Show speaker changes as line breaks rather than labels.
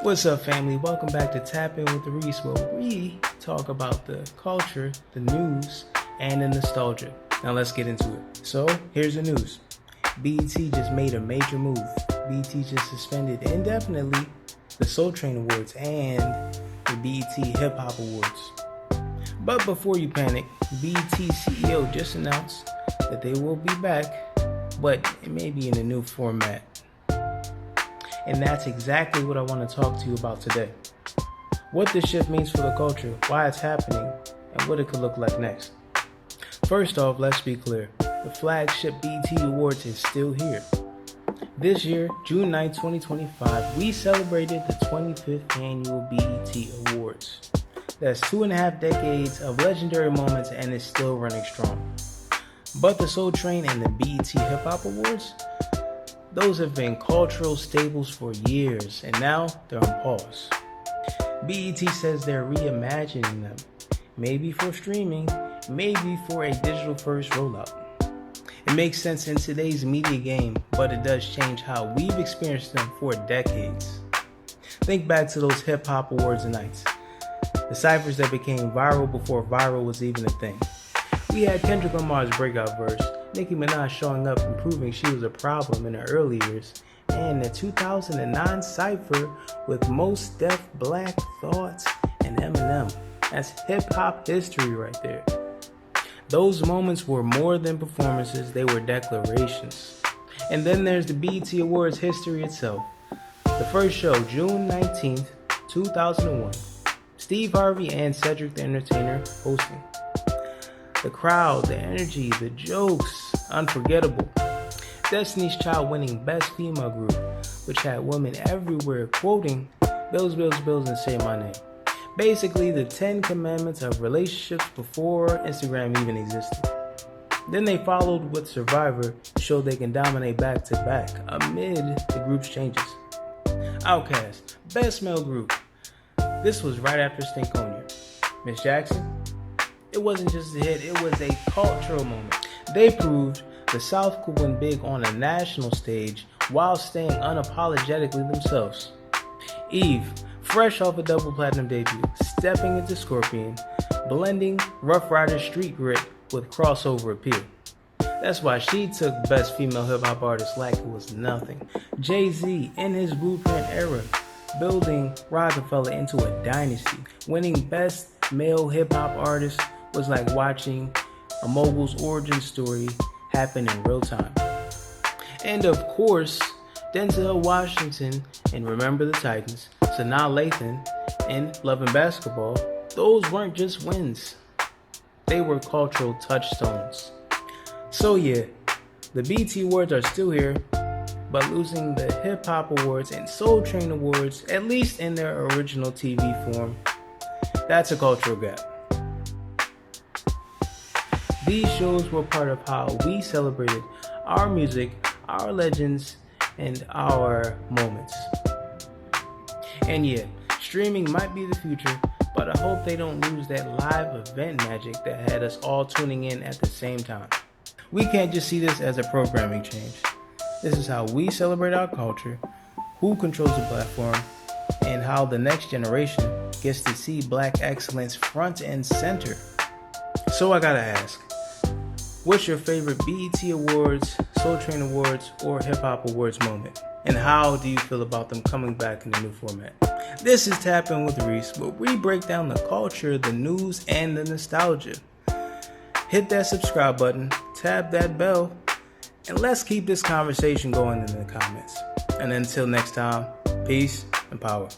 What's up, family? Welcome back to Tap In with Reese, where we talk about the culture, the news, and the nostalgia. Now let's get into it. So, here's the news. BET just made a major move. BET just suspended indefinitely the Soul Train Awards and the BET Hip Hop Awards. But before you panic, BET CEO just announced that they will be back, but it may be in a new format. And that's exactly what I want to talk to you about today. What this shift means for the culture, why it's happening, and what it could look like next. First off, let's be clear. The flagship BET Awards is still here. This year, June 9, 2025, we celebrated the 25th annual BET Awards. That's 2.5 decades of legendary moments and it's still running strong. But the Soul Train and the BET Hip Hop Awards, those have been cultural staples for years, and now they're on pause. BET says they're reimagining them, maybe for streaming, maybe for a digital-first rollout. It makes sense in today's media game, but it does change how we've experienced them for decades. Think back to those hip-hop awards nights, the cyphers that became viral before viral was even a thing. We had Kendrick Lamar's breakout verse, Nicki Minaj showing up and proving she was a problem in her early years, and the 2009 cypher with Most Def, Black Thoughts, and Eminem. That's hip-hop history right there. Those moments were more than performances, they were declarations. And then there's the BET Awards history itself. The first show, June 19th, 2001. Steve Harvey and Cedric the Entertainer hosting. The crowd, the energy, the jokes, unforgettable. Destiny's Child winning Best Female Group, which had women everywhere quoting Bills, Bills, Bills and Say My Name. Basically the 10 commandments of relationships before Instagram even existed. Then they followed with Survivor to show they can dominate back to back amid the group's changes. OutKast, Best Male Group. This was right after Stinkonia. Miss Jackson? It wasn't just a hit, it was a cultural moment. They proved the South could win big on a national stage while staying unapologetically themselves. Eve, fresh off a double platinum debut, stepping into Scorpion, blending Rough Rider street grit with crossover appeal. That's why she took Best Female Hip Hop Artist like it was nothing. Jay-Z, in his Blueprint era, building Rockefeller into a dynasty, winning Best Male Hip Hop Artist was like watching a mogul's origin story happen in real time. And of course, Denzel Washington in Remember the Titans, Sanaa Lathan in Love and Basketball, those weren't just wins. They were cultural touchstones. So yeah, the BET Awards are still here, but losing the Hip Hop Awards and Soul Train Awards, at least in their original TV form, that's a cultural gap. These shows were part of how we celebrated our music, our legends, and our moments. And yeah, streaming might be the future, but I hope they don't lose that live event magic that had us all tuning in at the same time. We can't just see this as a programming change. This is how we celebrate our culture, who controls the platform, and how the next generation gets to see Black excellence front and center. So I gotta ask, what's your favorite BET Awards, Soul Train Awards, or Hip Hop Awards moment? And how do you feel about them coming back in the new format? This is Tap In with Reese, where we break down the culture, the news, and the nostalgia. Hit that subscribe button, tap that bell, and let's keep this conversation going in the comments. And until next time, peace and power.